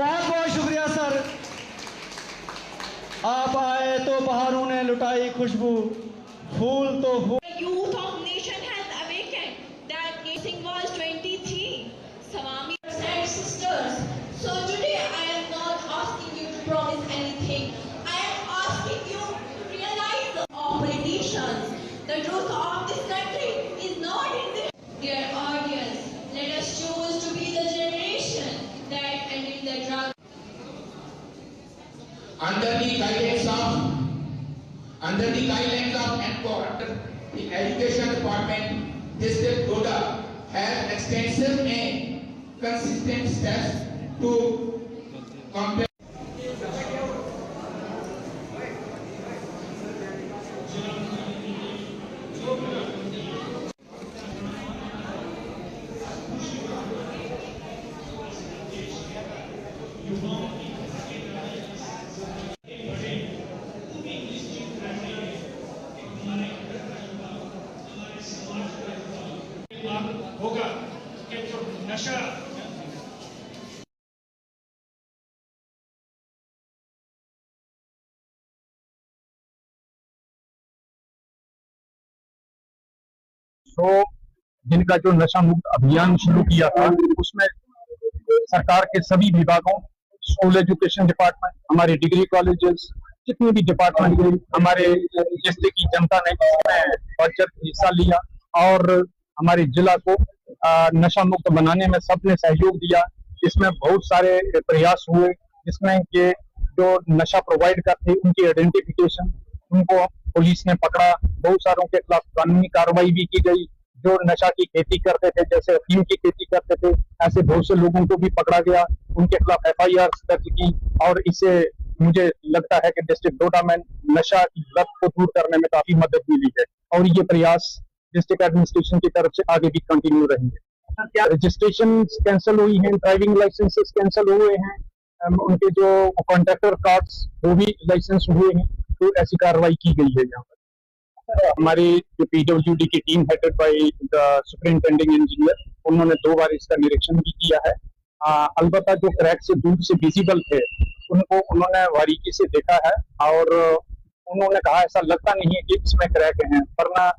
बहुत बहुत शुक्रिया सर। आप आए तो बहारों ने लुटाई खुशबू, फूल तो फूल। Youth of nation has awakened. That nation was 23. Swami and sisters. So today I am not asking you to promise anything. I am asking you to realize the politicians. The truth of this country is not in this. Dear audience, let us choose to be the generation that ended the drug. Under the guidelines of NCOR, the Education Department, District Godda has extensive and consistent steps to combat. होगा कि जो नशा जिनका जो नशा मुक्त अभियान शुरू किया था उसमें सरकार के सभी विभागों, स्कूल एजुकेशन डिपार्टमेंट, हमारे डिग्री कॉलेजेस, जितने भी डिपार्टमेंट थे, हमारे डिस्ट्रिक्ट की जनता ने इसमें बढ़चढ़ हिस्सा लिया और हमारे जिला को नशा मुक्त बनाने में सबने सहयोग दिया। इसमें बहुत सारे प्रयास हुए, जिसमें के जो नशा प्रोवाइड करते उनकी आइडेंटिफिकेशन, उनको पुलिस ने पकड़ा, बहुत सारों के खिलाफ कानूनी कार्रवाई भी की गई। जो नशा की खेती करते थे, जैसे अफीम की खेती करते थे, ऐसे बहुत से लोगों को भी पकड़ा गया, उनके खिलाफ FIR दर्ज की और इससे मुझे लगता है कि डिस्ट्रिक्ट डोडा में नशा की लत को दूर करने में काफी मदद मिली है और ये प्रयास डिस्ट्रिक्ट एडमिनिस्ट्रेशन की तरफ से आगे भी कंटिन्यू रहेंगे। क्या रजिस्ट्रेशन कैंसिल हुई है, ड्राइविंग लाइसेंसेस कैंसिल हुए हैं, उनके जो कॉन्ट्रैक्टर कार्ड्स वो भी लाइसेंस हुए हैं, तो ऐसी कार्रवाई की गई है। यहाँ पर हमारी जो PWD की team headed by the superintending engineer, उन्होंने 2 बार इसका निरीक्षण भी किया है। अलबत्ता जो क्रैक से दूर से विजिबल थे उनको उन्होंने बारीकी से देखा है और उन्होंने कहा ऐसा लगता नहीं है कि इसमें क्रैक हैं, वरना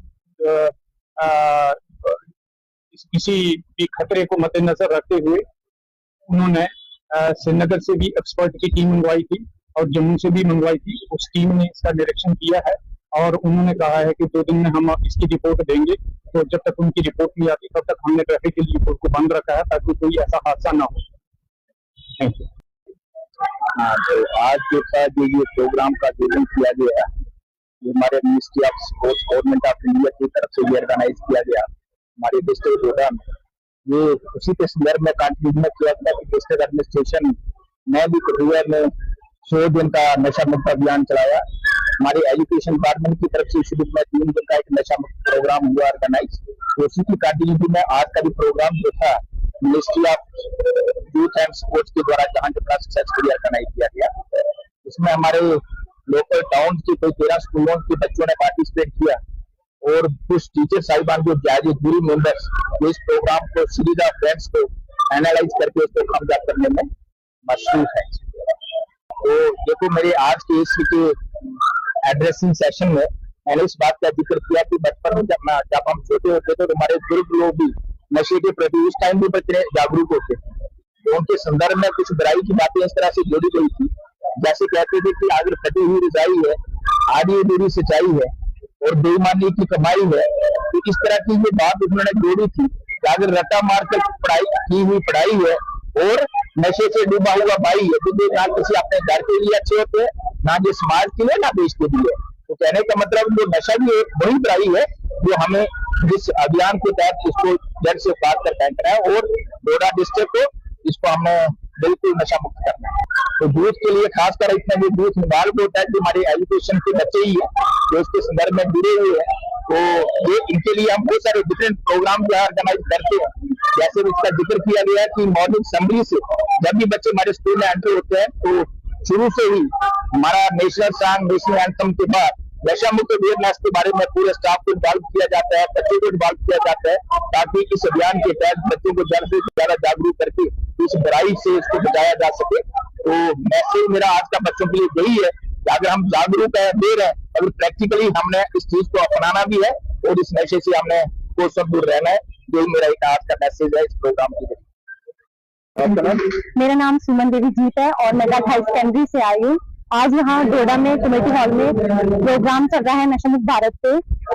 किसी भी खतरे को मद्देनजर रखते हुए उन्होंने श्रीनगर से भी एक्सपर्ट की टीम मंगवाई थी और जम्मू से भी मंगवाई थी। उस टीम ने इसका निरीक्षण किया है और उन्होंने कहा है कि 2 दिन में हम इसकी रिपोर्ट देंगे, तो जब तक उनकी रिपोर्ट नहीं आती तब तक हमने ट्रैफिक के लिए को बंद रखा है ताकि कोई ऐसा हादसा ना हो। Thank you. हाँ, तो आज जो था जो ये प्रोग्राम का आयोजन किया गया, ये हमारे ministry of sports government of India की तरफ से ये ऑर्गेनाइज किया गया हमारे डिस्ट्रिक्ट डोडा में। ये उसी के संदर्भ में कंटिन्यू किया गया कि डिस्ट्रिक्ट एडमिनिस्ट्रेशन ने भी कुटिया में 100 दिन का नशा मुक्त अभियान चलाया। हमारे एजुकेशन डिपार्टमेंट की तरफ से शुरू में 3 दिन का एक नशा मुक्त प्रोग्राम हुआ ऑर्गेनाइज। तो उसी की कंटिन्यूटी में आज का भी प्रोग्राम जो था ministry of youth and sports के द्वारा जहां जो सक्सेसफुली ऑर्गेनाइज किया गया, इसमें हमारे लोकल टाउन के कोई 13 स्कूलों के बच्चों ने पार्टिसिपेट किया और कुछ टीचर साहिबान जो जूरी मेंबर्स इस प्रोग्राम को सीरीज ऑफ फ्रेंड्स को एनालाइज करके उसको कामयाब करने में मशरूफ है। तो देखो, मेरे आज के इस एड्रेसिंग सेशन में मैंने इस बात का जिक्र किया कि बचपन में जब हम छोटे होते थे तो हमारे बुजुर्ग लोग भी नशे के प्रति उस टाइम भी बच्चे जागरूक होते थे, तो उनके संदर्भ में कुछ बुराई की बातें इस तरह से जोड़ी गई थी, जैसे कहते थे कि अगर फटी हुई रजाई है, आधी अधूरी सिंचाई है और बेईमानी की कमाई है। तो इस तरह की ये बात उन्होंने जोड़ी थी कि अगर रट्टा मार कर पढ़ाई की हुई पढ़ाई है और नशे से डूबा हुआ भाई है, तो ना किसी अपने घर के लिए अच्छे होते हैं, ना जो समाज के लिए, ना देश के लिए। तो कहने का मतलब जो नशा भी एक बड़ी बुराई है जो हमें इस अभियान के तहत इसको जड़ से उखाड़ कर फेंकना है और डोडा डिस्ट्रिक्ट को इसको हमें बिल्कुल नशा मुक्त करना है। तो यूथ के लिए खासकर इतना जो यूथ इन्वॉल्व होता है, जो हमारे एजुकेशन के बच्चे ही है जो इसके संदर्भ में जुड़े हुए हैं, तो ये इनके लिए हम बहुत सारे डिफरेंट प्रोग्राम जो है ऑर्गेनाइज करते हैं। जैसे इसका जिक्र किया गया है कि मॉर्निंग असेंबली से जब भी बच्चे हमारे स्कूल में एंटर होते हैं तो शुरू से ही हमारा नेशनल सॉन्ग, नेशनल एंथम के बाद नशा मुक्त अवेयरनेस के बारे में पूरे स्टाफ को इन्वॉल्व किया जाता है, बच्चों को इन्वॉल्व किया जाता है, ताकि इस अभियान के तहत बच्चों को ज्यादा से ज्यादा जागरूक करके इस बुराई से इसको बचाया जा सके तो मैसेज मेरा आज का बच्चों के लिए यही है कि अगर हम जागरूक दे रहे हैं, अगर प्रैक्टिकली हमने इस चीज को अपनाना भी है और इस नशे से हमने कोसों दूर रहना है, जो मेरा एक आज का मैसेज है इस प्रोग्राम के लिए। मेरा नाम सुमन देवी जीत है और मैं हाई सेकेंडरी से आई हूँ। आज यहाँ डोडा में कमेटी हॉल में प्रोग्राम चल रहा है नशा मुक्त भारत पे।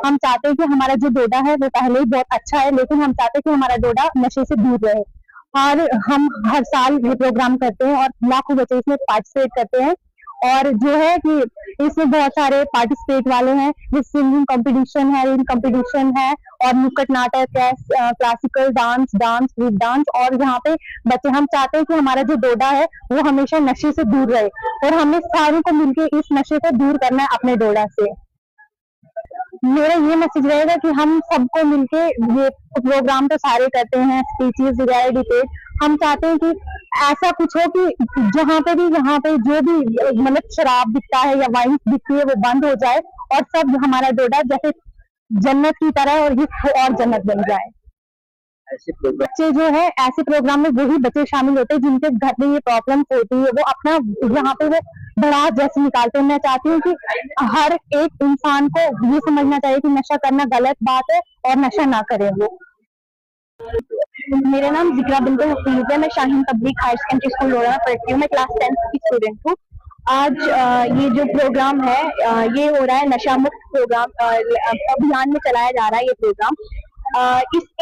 हम चाहते हैं कि हमारा जो डोडा है वो पहले ही बहुत अच्छा है, लेकिन हम चाहते हैं कि हमारा डोडा नशे से दूर रहे। और हम हर साल ये प्रोग्राम करते हैं और लाखों बच्चे इसमें पार्टिसिपेट करते हैं। और जो है कि इसमें बहुत सारे पार्टिसिपेट वाले हैं, जैसे सिंगिंग कंपटीशन है, रीडिंग कंपटीशन है और नुक्कड़ नाटक है, classical dance, dance with dance. और यहाँ पे बच्चे, हम चाहते हैं कि हमारा जो डोडा है वो हमेशा नशे से दूर रहे और हमें सारों को मिलकर इस नशे को दूर करना है अपने डोडा से। मेरा ये मैसेज रहेगा कि हम सबको मिलके ये प्रोग्राम तो सारे करते हैं, स्पीचेस वगैरह, डिबेट। हम चाहते हैं कि ऐसा कुछ हो कि जहाँ पे भी, यहाँ पे जो भी मतलब शराब बिकता है या वाइन बिकती है वो बंद हो जाए और सब हमारा डोडा जैसे जन्नत की तरह और ये और जन्नत बन जाए। बच्चे जो है ऐसे प्रोग्राम में वही बच्चे शामिल होते हैं जिनके घर में ये प्रॉब्लम होती है, वो अपना यहाँ पे वो बड़ा जैसे निकालते हैं। मैं चाहती हूँ कि हर एक इंसान को ये समझना चाहिए कि नशा करना गलत बात है और नशा ना करें वो। मेरा नाम जिक्रा बिंदु हफीज है, मैं Shaheen public higher secondary school Doda में पढ़ती हूँ। मैं क्लास 10 की स्टूडेंट हूँ। आज ये जो प्रोग्राम है ये हो रहा है नशा मुक्त प्रोग्राम अभियान में चलाया जा रहा है ये प्रोग्राम।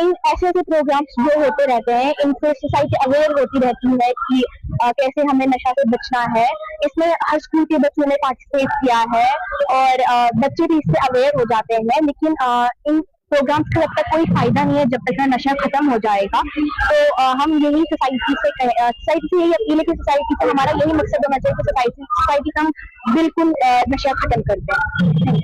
इन ऐसे प्रोग्राम्स जो होते रहते हैं, इनसे सोसाइटी अवेयर होती रहती है कि कैसे हमें नशा से बचना है। इसमें हर स्कूल के बच्चों ने पार्टिसिपेट किया है और बच्चे भी इससे अवेयर हो जाते हैं। लेकिन इन प्रोग्राम्स का जब तक कोई फायदा नहीं है, जब तक नशा खत्म हो जाएगा। तो हम यही सोसाइटी से यही अपील है कि सोसाइटी से हमारा यही मकसद होना चाहिए कि सोसाइटी का हम बिल्कुल नशा खत्म कर दें।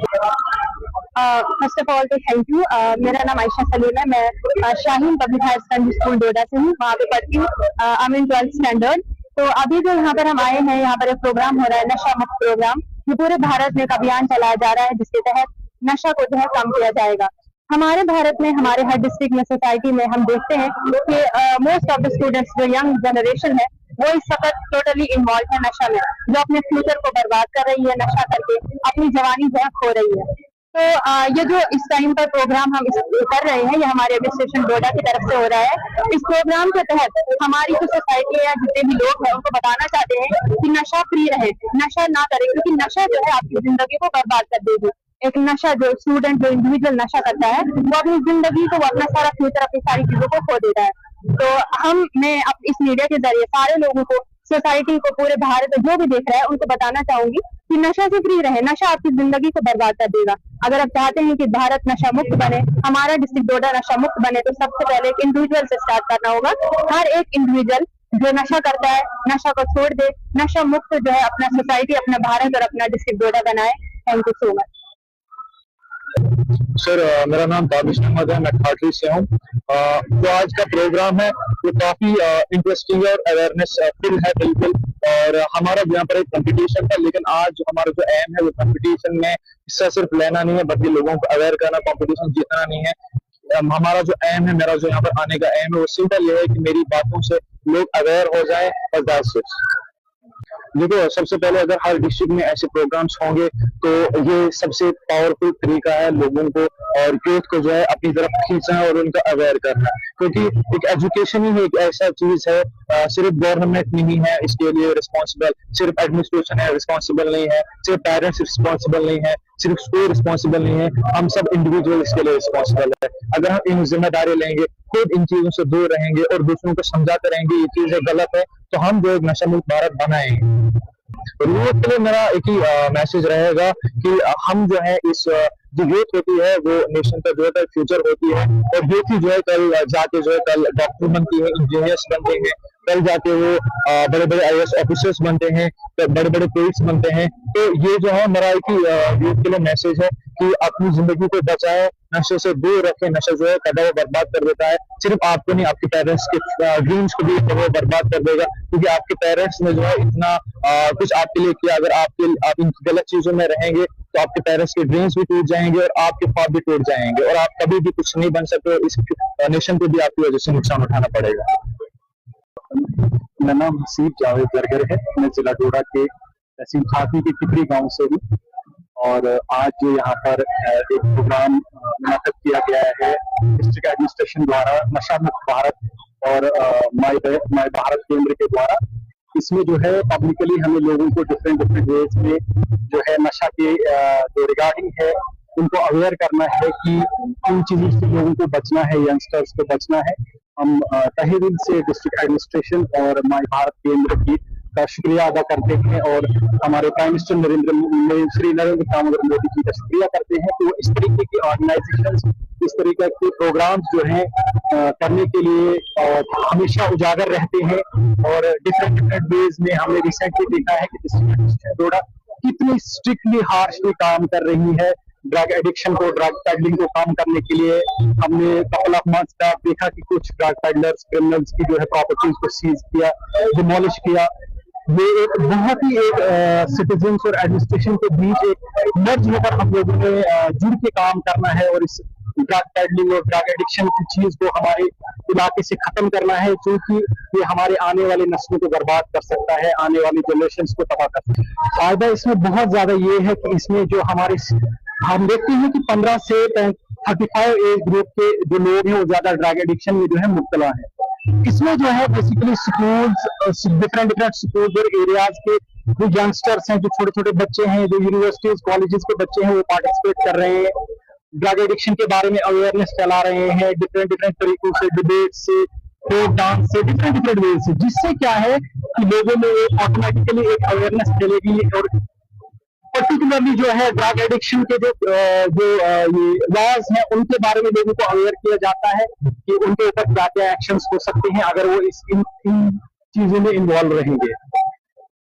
फर्स्ट ऑफ ऑल तो थैंक यू। मेरा नाम आयशा सलीम है, मैं Shaheen public higher secondary school Doda से हूँ, वहाँ पे पढ़ती हूँ। I am in 12th standard. तो अभी जो यहाँ पर हम आए हैं, यहाँ पर एक प्रोग्राम हो रहा है नशा मुक्त प्रोग्राम। ये पूरे भारत में एक अभियान चलाया जा रहा है जिसके तहत नशा को जो है कम किया जाएगा। हमारे भारत में, हमारे हर डिस्ट्रिक्ट में, सोसाइटी में हम देखते हैं कि मोस्ट ऑफ द स्टूडेंट्स, जो यंग जनरेशन है, वो इस वक्त टोटली इन्वॉल्व है नशा में, जो अपने फ्यूचर को बर्बाद कर रही है नशा करके, अपनी जवानी जो है खो रही है। तो ये जो इस टाइम पर प्रोग्राम हम कर रहे हैं, ये हमारे एडमिनिस्ट्रेशन डोडा की तरफ से हो रहा है। इस प्रोग्राम के तहत हमारी जो सोसाइटी है, जितने भी लोग हैं, उनको बताना चाहते हैं कि नशा फ्री रहे, नशा ना करें, क्योंकि नशा जो है आपकी जिंदगी को बर्बाद कर देगी। एक नशा, जो स्टूडेंट, जो इंडिविजुअल नशा करता है, वो अपनी जिंदगी को, वो अपना सारा फ्यूचर, अपनी सारी चीजों को खो देता है। तो मैं अब इस मीडिया के जरिए सारे लोगों को, सोसाइटी को, पूरे भारत में जो भी देख रहा है, उनको बताना चाहूंगी कि नशा से फ्री रहे। नशा आपकी जिंदगी को बर्बाद कर देगा। अगर आप चाहते हैं कि भारत नशा मुक्त बने, हमारा डिस्ट्रिक्ट डोडा नशा मुक्त बने, तो सबसे पहले एक इंडिविजुअल से स्टार्ट करना होगा। हर एक इंडिविजुअल जो नशा करता है, नशा को छोड़ दे, नशा मुक्त जो है अपना सोसाइटी, अपना भारत और अपना डिस्ट्रिक्ट डोडा बनाए। Thank you so much. Sir, मेरा नाम दानिश अहमद है, मैं खाटरी से हूँ। जो आज का प्रोग्राम है वो काफी इंटरेस्टिंग है और अवेयरनेस फुल है बिल्कुल। और हमारा यहाँ पर एक कंपटीशन था, लेकिन आज हमारा जो एम है वो कंपटीशन में हिस्सा सिर्फ लेना नहीं है, बल्कि लोगों को अवेयर करना, कंपटीशन जीतना नहीं है। हमारा जो एम है, मेरा जो यहाँ पर आने का एम है, वो सिंपल ये है कि मेरी बातों से लोग अवेयर हो जाए। और दैट्स इट। देखो, सबसे पहले अगर हर डिस्ट्रिक्ट में ऐसे प्रोग्राम्स होंगे तो ये सबसे पावरफुल तरीका है लोगों को और यूथ को जो है अपनी तरफ खींचना और उनका अवेयर करना। क्योंकि एक एजुकेशन ही एक ऐसा चीज है, सिर्फ गवर्नमेंट नहीं है इसके लिए रिस्पॉन्सिबल, सिर्फ एडमिनिस्ट्रेशन है रिस्पॉन्सिबल नहीं है, सिर्फ पेरेंट्स रिस्पॉन्सिबल नहीं है, सिर्फ स्कूल रिस्पॉन्सिबल नहीं है, हम सब इंडिविजुअल इसके लिए रिस्पॉन्सिबल है। अगर हम इन जिम्मेदारी लेंगे, खुद इन चीजों से दूर रहेंगे और दूसरों को समझाते रहेंगे ये चीजें गलत है, तो हम जो एक नशा मुक्त भारत बनाएंगे। यूथ के लिए मेरा एक ही मैसेज रहेगा कि हम जो है इस जो यूथ होती है वो नेशन का जो है फ्यूचर होती है। और यूथ ही जो है कल जाके जो है कल डॉक्टर बनती है, इंजीनियर्स बनते हैं, कल जाके वो बड़े बड़े IAS ऑफिसर्स बनते हैं, तो बड़े बड़े पुलिस बनते हैं। तो ये जो है मेरा एक ही यूथ के लिए मैसेज है कि अपनी जिंदगी को बचाए, नशे से दूर रखे। नशा जो है कदा वो बर्बाद कर देता है, सिर्फ आपको नहीं, आपके पेरेंट्स के ड्रीम्स को भी वो बर्बाद कर देगा। क्योंकि आपके पेरेंट्स ने जो है इतना कुछ आपके लिए किया, अगर आप इन गलत चीजों में रहेंगे तो आपके पेरेंट्स के ड्रीम्स भी टूट जाएंगे और आपके ख्वाब भी टूट जाएंगे और आप कभी भी कुछ नहीं बन सकते। इस नेशन को भी आपकी वजह से नुकसान उठाना पड़ेगा। मेरा नाम हसीब जावेद जरगर है। मैं जिला डोडा के तहसील खाकी के टिकरी गांव से हूँ और आज जो यहाँ पर एक प्रोग्राम मुनक़िद किया गया है डिस्ट्रिक्ट एडमिनिस्ट्रेशन द्वारा नशा मुक्त भारत और माय भारत केंद्र के द्वारा, इसमें जो है पब्लिकली हमें लोगों को डिफरेंट वेज में जो है नशा के जो रिगार्डिंग है उनको अवेयर करना है कि इन चीजों से लोगों को बचना है, यंगस्टर्स को बचना है। हम तहे दिल से डिस्ट्रिक्ट एडमिनिस्ट्रेशन और माय भारत केंद्र की का शुक्रिया अदा करते हैं और हमारे प्राइम मिनिस्टर श्री नरेंद्र दामोदर मोदी जी का शुक्रिया करते हैं कि वो इस तरीके की ऑर्गेनाइजेशन, इस तरीके के प्रोग्राम्स जो हैं करने के लिए हमेशा उजागर रहते हैं। और डिफरेंट वेज में हमने रिसेंटली देखा है कि डिस्ट्रिक्ट एडमिनिस्ट्रेशन डोडा कितनी स्ट्रिक्टली हार्शली काम कर रही है ड्रग एडिक्शन को, ड्रग पेडलिंग को कम करने के लिए। हमने कपल ऑफ मंथ्स बैक देखा कि कुछ ड्रग पेडलर्स, क्रिमिनल्स की जो है प्रॉपर्टीज को सीज किया, डिमोलिश किया। ये एक बहुत ही एक सिटीजन्स और एडमिनिस्ट्रेशन के बीच एक मर्ज होकर हम लोगों ने जुड़ के काम करना है और इस ड्रग पेडलिंग और ड्रग एडिक्शन की चीज को हमारे इलाके से खत्म करना है, क्योंकि ये हमारे आने वाले नस्लों को बर्बाद कर सकता है, आने वाली जनरेशन को तबाह कर सकता है। फायदा इसमें बहुत ज्यादा ये है कि इसमें जो हमारे हम देखते हैं कि 15 से 35 एज ग्रुप के जो लोग हैं वो ज्यादा ड्रग एडिक्शन में जो है मुब्तला है। इसमें जो है बेसिकली स्कूल्स, डिफरेंट स्कूल्स और एरियाज के जो यंगस्टर्स हैं, जो छोटे छोटे बच्चे हैं, जो यूनिवर्सिटीज कॉलेजेस के बच्चे हैं, वो पार्टिसिपेट कर रहे हैं, ड्रग एडिक्शन के बारे में अवेयरनेस फैला रहे हैं डिफरेंट तरीकों से, डिबेट से, फोक डांस से, डिफरेंट वे से, जिससे क्या है कि लोगों में ऑटोमेटिकली एक अवेयरनेस फैलेगी। और पर्टिकुलरली जो है ड्रग एडिक्शन के जो ये लॉज हैं उनके बारे में लोगों को अवेयर किया जाता है कि उनके ऊपर क्या क्या एक्शंस हो सकते हैं अगर वो इन चीजों में इन्वॉल्व रहेंगे।